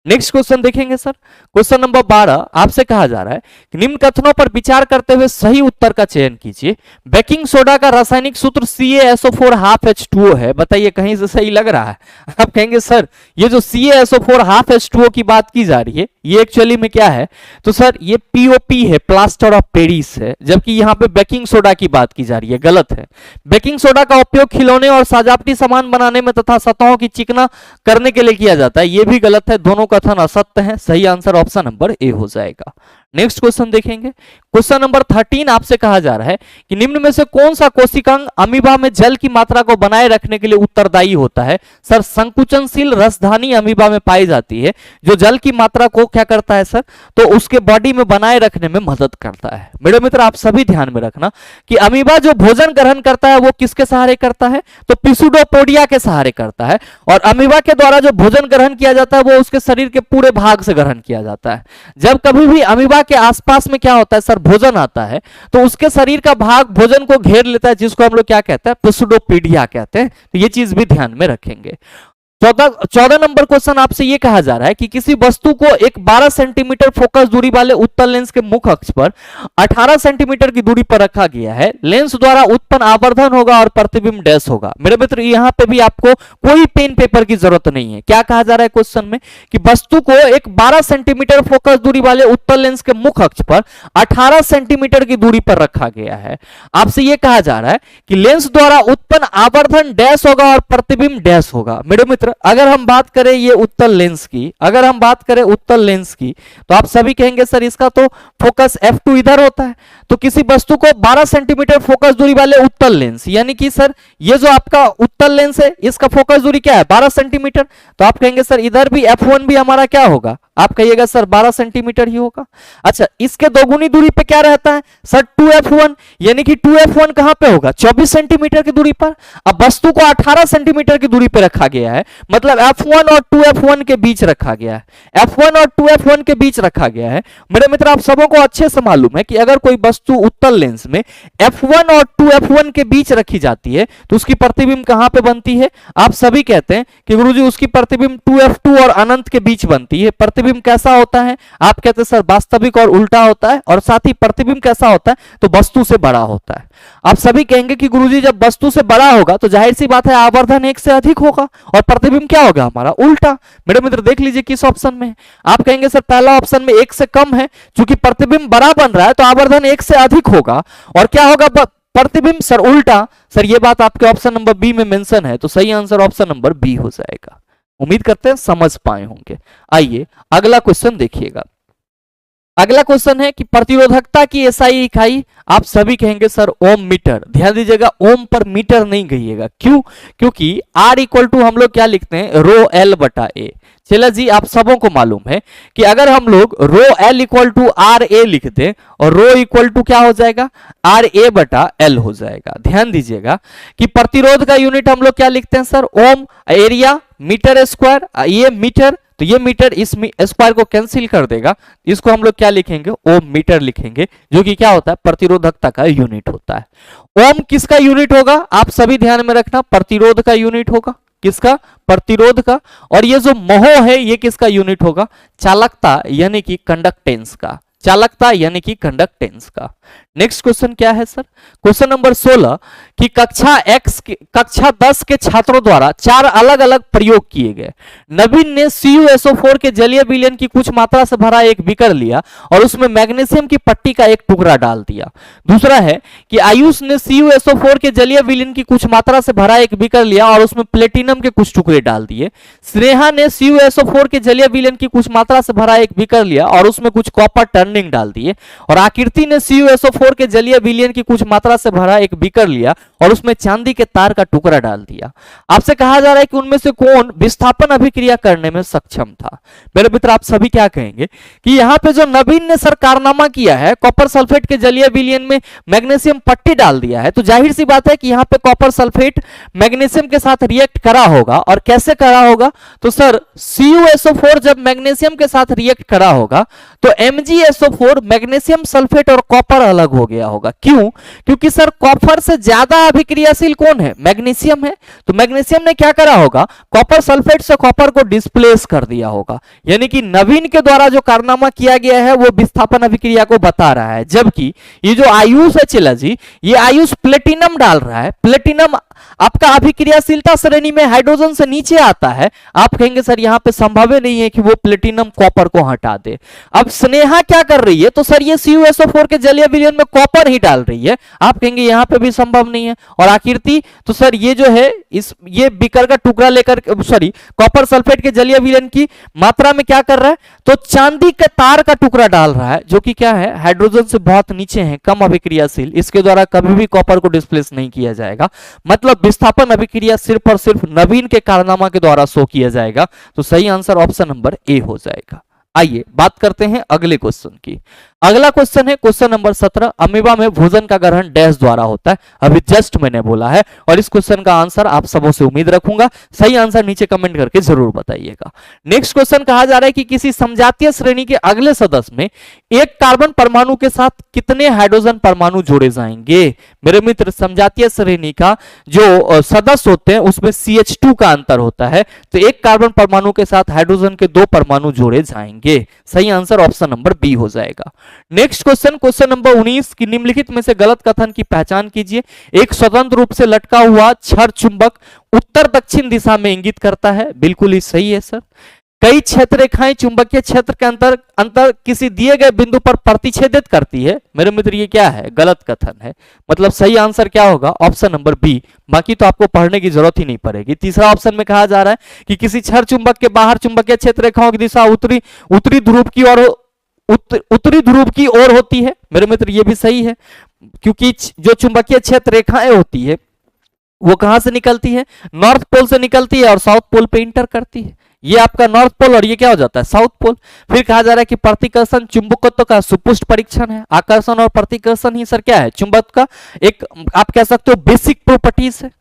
A: नेक्स्ट क्वेश्चन देखेंगे सर, क्वेश्चन नंबर 12। आपसे कहा जा रहा है कि निम्न कथनों पर विचार करते हुए सही उत्तर का चयन कीजिए। बेकिंग सोडा का रासायनिक सूत्र CaSO4 हाफ H2O है। बताइए कहीं से सही लग रहा है? आप कहेंगे सर ये जो CaSO4 हाफ H2O की बात की जा रही है ये एक्चुअली में क्या है? तो सर ये POP है, प्लास्टर ऑफ पेरिस है, जबकि यहाँ पे बेकिंग सोडा की बात की जा रही है। गलत है। बेकिंग सोडा का उपयोग खिलौने और सजावटी सामान बनाने में तथा सतहों की चिकना करने के लिए किया जाता है। ये भी गलत है, दोनों कथन असत्य हैं। सही आंसर ऑप्शन नंबर ए हो जाएगा। नेक्स्ट क्वेश्चन देखेंगे, क्वेश्चन नंबर 13। आपसे कहा जा रहा है कि निम्न में से कौन सा कोशिकांग अमीबा में जल की मात्रा को बनाए रखने के लिए उत्तरदायी होता है? सर संकुचनशील रसधानी अमीबा में पाई जाती है, जो जल की मात्रा को क्या करता है सर? तो उसके बॉडी में बनाए रखने में मदद करता है। मेरे मित्र आप सभी ध्यान में रखना कि अमीबा जो भोजन ग्रहण करता है वो किसके सहारे करता है? तो पिसुडोपोडिया के सहारे करता है, और अमीबा के द्वारा जो भोजन ग्रहण किया जाता है वो उसके शरीर के पूरे भाग से ग्रहण किया जाता है। जब कभी भी अमीबा के आसपास में क्या होता है सर? भोजन आता है, तो उसके शरीर का भाग भोजन को घेर लेता है, जिसको हम लोग क्या कहते हैं? पिसुडोपोडिया कहते हैं। तो ये चीज भी ध्यान में रखेंगे। चौदह नंबर क्वेश्चन आपसे ये कहा जा रहा है कि किसी वस्तु को एक 12 सेंटीमीटर फोकस दूरी वाले उत्तल लेंस के मुख्य अक्ष पर 18 सेंटीमीटर की दूरी पर रखा गया है। लेंस द्वारा उत्पन्न आवर्धन होगा और प्रतिबिंब डैश होगा। मेरे मित्र यहाँ पे भी आपको कोई पेन पेपर की जरूरत नहीं है। क्या कहा जा रहा है क्वेश्चन में कि वस्तु को एक 12 सेंटीमीटर फोकस दूरी वाले उत्तल लेंस के मुख्य अक्ष पर 18 सेंटीमीटर की दूरी पर रखा गया है। आपसे यह कहा जा रहा है कि लेंस द्वारा उत्पन्न आवर्धन डैश होगा और प्रतिबिंब डैश होगा। मेरे मित्र अगर हम बात करें ये उत्तल लेंस की, अगर हम बात करें उत्तल लेंस की, तो आप सभी कहेंगे सर इसका तो फोकस f2 इधर होता है। तो किसी वस्तु को 12 सेंटीमीटर फोकस दूरी वाले उत्तल लेंस, यानी कि सर ये जो आपका उत्तल लेंस है इसका फोकस दूरी क्या है 12 सेंटीमीटर। तो आप कहेंगे सर इधर भी f1 भी हमारा क्या होगा, आप कहिएगा सर 12 सेंटीमीटर ही होगा। अच्छा, इसके दोगुनी दूरी पे क्या रहता है सर 2f1, यानी कि 2f1 कहां पे होगा 24 सेंटीमीटर की दूरी पर। अब वस्तु को 18 सेंटीमीटर की दूरी पे रखा गया है, मतलब f1 और 2f1 के बीच रखा गया है। f1 और 2f1 के बीच रखा गया है। मेरे मित्र आप सबों को अच्छे से मालूम है कि अगर कोई वस्तु उत्तल लेंस में f1 और 2f1 के बीच रखी जाती है तो उसकी प्रतिबिंब कहां पे बनती है। आप सभी कहते हैं कि गुरुजी उसकी प्रतिबिंब 2f2 और अनंत के बीच बनती है। प्रतिबिंब कैसा होता है, आप कहते हैं सर वास्तविक और उल्टा होता है, और साथ ही प्रतिबिंब कैसा होता है तो वस्तु से बड़ा होता है। आप सभी कहेंगे कि गुरुजी जब वस्तु से बड़ा होगा तो जाहिर सी बात है आवर्धन 1 से अधिक होगा और प्रतिबिंब क्या होगा हमारा उल्टा। मेरे मित्र देख लीजिए किस ऑप्शन में है। आप कहेंगे सर पहला ऑप्शन में 1 से कम है, क्योंकि प्रतिबिंब बड़ा बन रहा है तो आवर्धन 1 से अधिक होगा, और क्या होगा प्रतिबिंब सर उल्टा। सर ये बात आपके ऑप्शन नंबर बी में मेंशन है, तो सही आंसर ऑप्शन नंबर बी हो जाएगा। उम्मीद करते हैं समझ पाए होंगे। आइए अगला क्वेश्चन देखिएगा। अगला क्वेश्चन है कि प्रतिरोधकता की एसआई इकाई, आप सभी कहेंगे सर ओम मीटर। ध्यान दीजिएगा ओम पर मीटर नहीं कहिएगा, क्यों, क्योंकि R इक्वल टू हम लोग क्या लिखते हैं रो L बटा ए। चला जी आप सबों को मालूम है कि अगर हम लोग रो L equal to R A लिख दें और रो इक्वल टू क्या हो जाएगा आर ए बटा एल हो जाएगा। ध्यान दीजिएगा कि प्रतिरोध का यूनिट हम लोग क्या लिखते हैं सर ओम, एरिया मीटर स्क्वायर, ये मीटर, तो ये मीटर इस स्क्वायर को कैंसिल कर देगा, इसको हम लोग क्या लिखेंगे ओम मीटर लिखेंगे, जो कि क्या होता है प्रतिरोधकता का यूनिट होता है। ओम किसका यूनिट होगा, आप सभी ध्यान में रखना, प्रतिरोध का यूनिट होगा। किसका, प्रतिरोध का। और ये जो महो है ये किसका यूनिट होगा, चालकता यानी कि कंडक्टेंस का, चालकता यानी कि कंडक्टेंस का। नेक्स्ट क्वेश्चन क्या है सर, क्वेश्चन नंबर 16 कि कक्षा 10 के छात्रों द्वारा 4 अलग अलग प्रयोग किए गए। नवीन ने CuSO4 के जलीय विलयन की कुछ मात्रा से भरा एक बीकर लिया और उसमें मैग्नीशियम की पट्टी का एक टुकड़ा डाल दिया। दूसरा है कि आयुष ने CuSO4 के जलीय विलयन की कुछ मात्रा से भरा एक बीकर लिया और उसमें प्लेटिनम के कुछ टुकड़े डाल दिए। स्नेहा ने CuSO4 के जलीय विलयन की कुछ मात्रा से भरा एक बीकर लिया और उसमें कुछ कॉपर टर्निंग डाल दिए। और आकृति ने CuSO4 के जलीय विलयन की कुछ मात्रा से भरा एक बीकर लिया और उसमें चांदी के तार का टुकड़ा डाल दिया। आपसे कहा जा रहा है कि उनमें से कौन विस्थापन अभिक्रिया करने में सक्षम था। मेरे मित्र आप सभी क्या कहेंगे कि यहाँ पे जो नवीन ने सर कारनामा किया है, कॉपर सल्फेट के जलीय विलयन में मैग्नीशियम पट्टी डाल दिया है, तो जाहिर सी बात है कि यहाँ पे कॉपर सल्फेट मैग्नीशियम के साथ रिएक्ट करा होगा। और कैसे करा होगा, तो सर CuSO4 जब मैग्नीशियम के साथ रिएक्ट करा होगा तो MgSO4 मैग्नीशियम सल्फेट और कॉपर अलग हो गया होगा। क्यों, क्योंकि सर कॉपर से ज्यादा अभिक्रियाशील कौन है, मैग्नीशियम है। तो मैग्नीशियम ने क्या करा होगा, कॉपर सल्फेट से कॉपर को डिस्प्लेस कर दिया होगा। यानी कि नवीन के द्वारा जो कारनामा किया गया है वो विस्थापन अभिक्रिया को बता रहा है, जबकि ये जो आयुष है चिला जी, ये आयुष प्लेटिनम डाल रहा है। प्लेटिनम आपका अभिक्रियाशीलता श्रेणी में हाइड्रोजन से नीचे आता है। आप कहेंगे सर यहाँ पे संभव नहीं है कि वो प्लेटिनम कॉपर को हटा दे। अब स्नेहा क्या कर रही है, तो सर ये CuSO4 के जलीय विलयन में कॉपर ही डाल रही है। आप कहेंगे यहाँ पे भी संभव नहीं है। और आकृति, तो सर ये जो है ये बीकर का टुकड़ा लेकर, सॉरी कॉपर सल्फेट के जलीय विलयन की मात्रा में क्या कर रहा है, तो चांदी के तार का टुकड़ा डाल रहा है, जो कि क्या है हाइड्रोजन से बहुत नीचे है, कम अभिक्रियाशील। इसके द्वारा कभी भी कॉपर को डिस्प्लेस नहीं किया जाएगा। मतलब विस्थापन अभिक्रिया सिर्फ और सिर्फ नवीन के कारनामा के द्वारा शो किया जाएगा। तो सही आंसर ऑप्शन नंबर ए हो जाएगा। आइए बात करते हैं अगले क्वेश्चन की। अगला क्वेश्चन है क्वेश्चन नंबर 17, अमीबा में भोजन का ग्रहण डैश द्वारा होता है। अभी जस्ट मैंने बोला है और इस क्वेश्चन का आंसर आप सबों से उम्मीद रखूंगा। सही आंसर नीचे कमेंट करके जरूर बताइएगा। नेक्स्ट क्वेश्चन कहा जा रहा है कि किसी समजातीय श्रेणी के अगले सदस्य में एक कार्बन परमाणु के साथ कितने हाइड्रोजन परमाणु जोड़े जाएंगे। मेरे मित्र, समजातीय श्रेणी का जो सदस्य होते हैं उसमें CH2 का अंतर होता है, तो एक कार्बन परमाणु के साथ हाइड्रोजन के 2 परमाणु जोड़े जाएंगे। सही आंसर ऑप्शन नंबर बी हो जाएगा। नेक्स्ट क्वेश्चन, क्वेश्चन नंबर 19 की निम्नलिखित में से गलत कथन की पहचान कीजिए। एक स्वतंत्र रूप से लटका हुआ छड़ चुंबक उत्तर दक्षिण दिशा में इंगित करता है। बिल्कुल ही सही है सर। कई क्षेत्र रेखाएं चुंबकीय क्षेत्र के अंतर किसी दिए गए बिंदु पर प्रतिच्छेदित करती है। मेरे मित्र, ये क्या है? गलत कथन है। मतलब सही आंसर क्या होगा? Option number B. बाकी तो आपको पढ़ने की जरूरत ही नहीं पड़ेगी। तीसरा ऑप्शन में कहा जा रहा है कि किसी छड़ चुंबक के बाहर चुंबकीय क्षेत्र रेखाओं की दिशा उत्तरी ध्रुव की ओर होती है। मेरे मित्र, ये भी सही है, क्योंकि जो चुंबकीय क्षेत्र रेखाएं होती है वो कहां से निकलती है? नॉर्थ पोल से निकलती है और साउथ पोल पे इंटर करती है। ये आपका नॉर्थ पोल और ये क्या हो जाता है? South pole. फिर कहा जा रहा है कि प्रतिकर्षण चुंबकत्व का सुपुष्ट परीक्षण है। आकर्षण और प्रतिकर्षण ही सर क्या है? चुंबक का एक आप कह सकते हो बेसिक प्रॉपर्टीज है।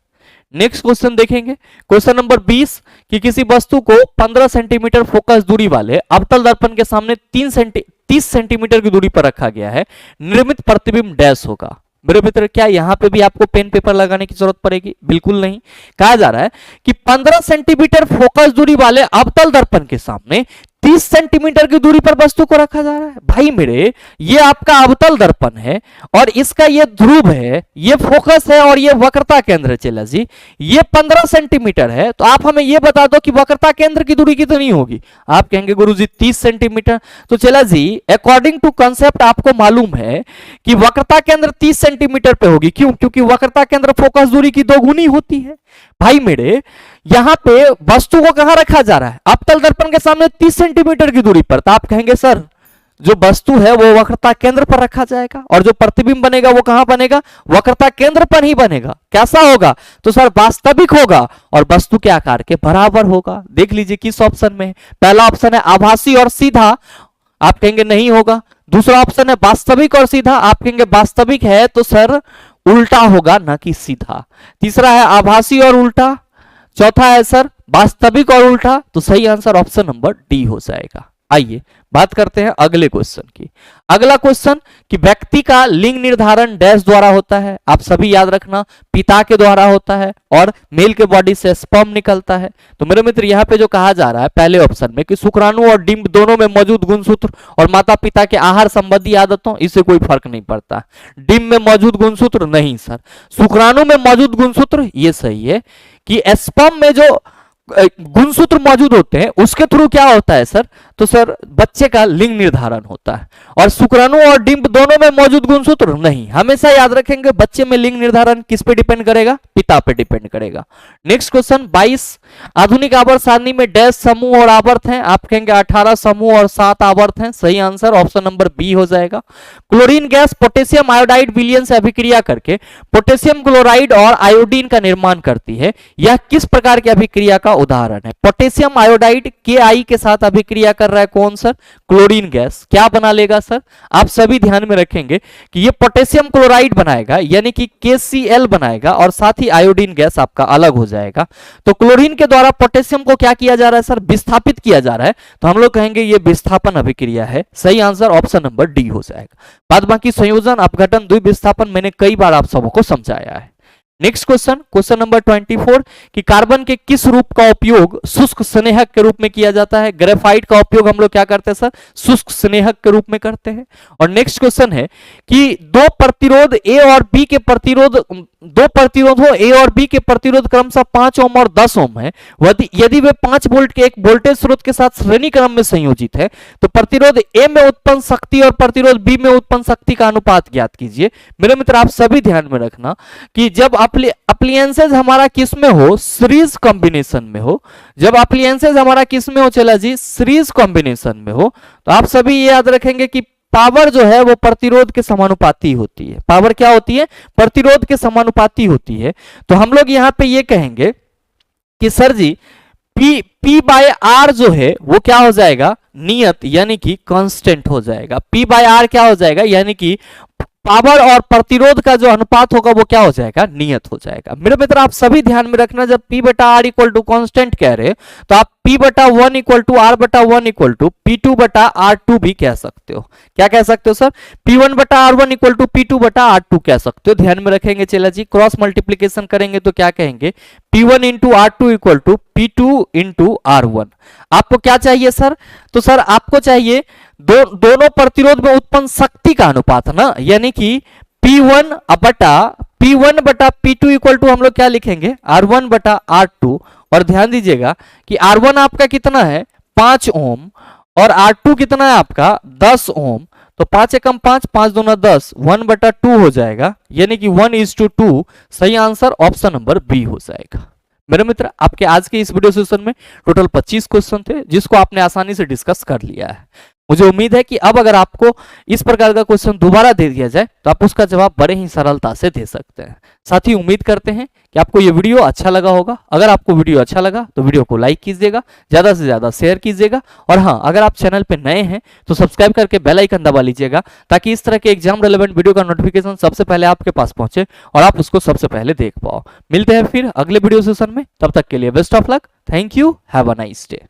A: नेक्स्ट क्वेश्चन देखेंगे, क्वेश्चन नंबर 20 कि किसी वस्तु को 15 सेंटीमीटर फोकस दूरी वाले अवतल दर्पण के सामने 30 सेंटीमीटर की दूरी पर रखा गया है। निर्मित प्रतिबिंब डैश होगा। मेरे मित्र, क्या यहां पे भी आपको पेन पेपर लगाने की जरूरत पड़ेगी? बिल्कुल नहीं। कहा जा रहा है कि 15 सेंटीमीटर फोकस दूरी वाले अवतल दर्पण के सामने 30 सेंटीमीटर की दूरी पर वस्तु को रखा जा रहा है। भाई मेरे, ये आपका अवतल दर्पण है और इसका ये ध्रुव है, ये फोकस है और ये वक्रता केंद्र है। चला जी, ये 15 सेंटीमीटर है, तो आप हमें ये बता दो कि वक्रता केंद्र की दूरी कितनी होगी। आप कहेंगे गुरुजी 30 सेंटीमीटर। तो चला जी, अकॉर्डिंग टू कंसेप्ट आपको मालूम है कि वक्रता केंद्र 30 सेंटीमीटर पे होगी। क्यों? क्योंकि वक्रता केंद्र फोकस दूरी की दोगुनी होती है। भाई मेरे, यहां पे वस्तु को कहां रखा जा रहा है? अवतल दर्पण के सामने 30 सेंटीमीटर की दूरी पर। तो आप कहेंगे सर जो वस्तु है वो वक्रता केंद्र पर रखा जाएगा और जो प्रतिबिंब बनेगा वो कहां बनेगा? वक्रता केंद्र पर ही बनेगा। कैसा होगा? तो सर वास्तविक होगा और वस्तु के आकार के बराबर होगा। देख लीजिए किस ऑप्शन में है। पहला ऑप्शन है आभासी और सीधा, आप कहेंगे नहीं होगा। दूसरा ऑप्शन है वास्तविक और सीधा, आप कहेंगे वास्तविक है तो सर उल्टा होगा ना कि सीधा। तीसरा है आभासी और उल्टा, चौथा है सर वास्तविक और उल्टा। तो सही आंसर ऑप्शन नंबर डी हो जाएगा। आइए बात करते हैं अगले क्वेश्चन की। अगला क्वेश्चन कि व्यक्ति का लिंग निर्धारण डैश द्वारा होता है। आप सभी याद रखना, पिता के द्वारा होता है और मेल के बॉडी से स्पर्म निकलता है। तो मेरे मित्र, यहाँ पे जो कहा जा रहा है पहले ऑप्शन में कि शुक्राणु और डिंब दोनों में मौजूद गुणसूत्र और माता पिता के आहार संबंधी आदतों, इससे कोई फर्क नहीं पड़ता। डिंब में मौजूद गुणसूत्र नहीं सर, शुक्राणु में मौजूद गुणसूत्र ये सही है कि स्पर्म में जो गुणसूत्र मौजूद होते हैं उसके थ्रू क्या होता है सर? तो सर बच्चे का लिंग निर्धारण होता है। और शुक्राणु और डिंब दोनों में मौजूद गुणसूत्र नहीं। हमेशा याद रखेंगे बच्चे में लिंग निर्धारण किस पे डिपेंड करेगा? पिता पे डिपेंड करेगा। नेक्स्ट क्वेश्चन 22, आधुनिक आवर्त सारणी में डैश समूह और आवर्त हैं। आप कहेंगे 18 समूह और 7 आवर्त हैं। सही आंसर ऑप्शन नंबर बी हो जाएगा। क्लोरीन गैस पोटेशियम आयोडाइड विलयन से अभिक्रिया करके पोटेशियम क्लोराइड और आयोडीन का निर्माण करती है। यह किस प्रकार की अभिक्रिया का उदाहरण है? पोटेशियम आयोडाइड KI के साथ अभिक्रिया कर रहा है कौन सर? Chlorine gas. क्या बना लेगा सर? आप सभी ध्यान में रखेंगे कि ये पोटेशियम क्लोराइड बनाएगा, यानी कि KCl बनाएगा और साथ ही आयोडीन गैस आपका अलग हो जाएगा। तो क्लोरीन के द्वारा पोटेशियम को क्या किया जा रहा है सर? विस्थापित किया जा रहा है। तो हम लोग कहेंगे ये विस्थापन अभिक्रिया है। सही आंसर ऑप्शन नंबर डी हो जाएगा। बाद बाकी संयोजन, अपघटन, द्विविस्थापन मैंने कई बार आप सबको समझाया है। नेक्स्ट क्वेश्चन, क्वेश्चन नंबर 24 कि कार्बन के किस रूप का उपयोग शुष्क स्नेहक के रूप में किया जाता है? ग्रेफाइट का उपयोग हम लोग क्या करते हैं सर? शुष्क स्नेहक के रूप में करते हैं। और नेक्स्ट क्वेश्चन है कि दो प्रतिरोध A और B के प्रतिरोध, दो प्रतिरोधों A और B के प्रतिरोध क्रमशः 5 ओम और 10 ओम है। यदि वे 5 वोल्ट के एक वोल्टेज स्रोत के साथ श्रेणी क्रम में संयोजित है तो प्रतिरोध A में उत्पन्न शक्ति और प्रतिरोध B में उत्पन्न शक्ति का अनुपात ज्ञात कीजिए। मेरे मित्र, आप सभी ध्यान में रखना कि जब अप्लायंसेज हमारा किस में हो? सीरीज कॉम्बिनेशन में हो। जब अप्लायंसेज हमारा किस में हो? चला जी, सीरीज कॉम्बिनेशन में हो। तो आप सभी ये याद रखेंगे कि पावर जो है वो प्रतिरोध के समानुपाती होती है। पावर क्या होती है? प्रतिरोध के समानुपाती होती है। तो हम लोग यहां पे ये कहेंगे कि sir ji P by R जो है वो क्या हो जाएगा, नियत यानी कि कांस्टेंट हो जाएगा। P बाय आर क्या हो जाएगा, यानी कि पावर और प्रतिरोध का जो अनुपात होगा वो क्या हो जाएगा, नियत हो जाएगा। मेरे मित्र आप सभी ध्यान में रखना, जब P बटा आर इक्वल टू कॉन्स्टेंट कह रहे तो आप P बटा 1 इक्वल टू आर बटा 1 इक्वल टू P2 बटा R2 भी कह सकते हो। क्या कह सकते हो सर, P1 बटा R1 इक्वल टू P2 बटा R2 कह सकते हो। ध्यान में रखेंगे चला जी, क्रॉस मल्टीप्लीकेशन करेंगे तो क्या कहेंगे, P1 into R2 equal to P2 into R1। आपको क्या चाहिए सर, तो सर आपको चाहिए दोनों प्रतिरोध में उत्पन्न शक्ति का अनुपात ना, यानी कि P1 बटा P2 इक्वल टू हम लोग क्या लिखेंगे, R1 बटा R2। और ध्यान दीजिएगा कि R1 आपका कितना है 5 ओम और R2 कितना है आपका 10 ओम, तो 5 एकम 5, 5 दूना 10, 1 बटा 2 हो जाएगा, यानी कि 1:2। सही आंसर ऑप्शन नंबर बी हो जाएगा। मेरे मित्र आपके आज के इस वीडियो सेशन में टोटल 25 क्वेश्चन थे जिसको आपने आसानी से डिस्कस कर लिया है। मुझे उम्मीद है कि अब अगर आपको इस प्रकार का क्वेश्चन दोबारा दे दिया जाए तो आप उसका जवाब बड़े ही सरलता से दे सकते हैं। साथ ही उम्मीद करते हैं कि आपको ये वीडियो अच्छा लगा होगा। अगर आपको वीडियो अच्छा लगा तो वीडियो को लाइक कीजिएगा, ज्यादा से ज्यादा शेयर कीजिएगा, और हाँ अगर आप चैनल पे नए हैं तो सब्सक्राइब करके बेल आइकन दबा लीजिएगा ताकि इस तरह के एग्जाम रेलेवेंट वीडियो का नोटिफिकेशन सबसे पहले आपके पास पहुंचे और आप उसको सबसे पहले देख पाओ। मिलते हैं फिर अगले वीडियो सेशन में, तब तक के लिए best of luck, thank you, have a nice day.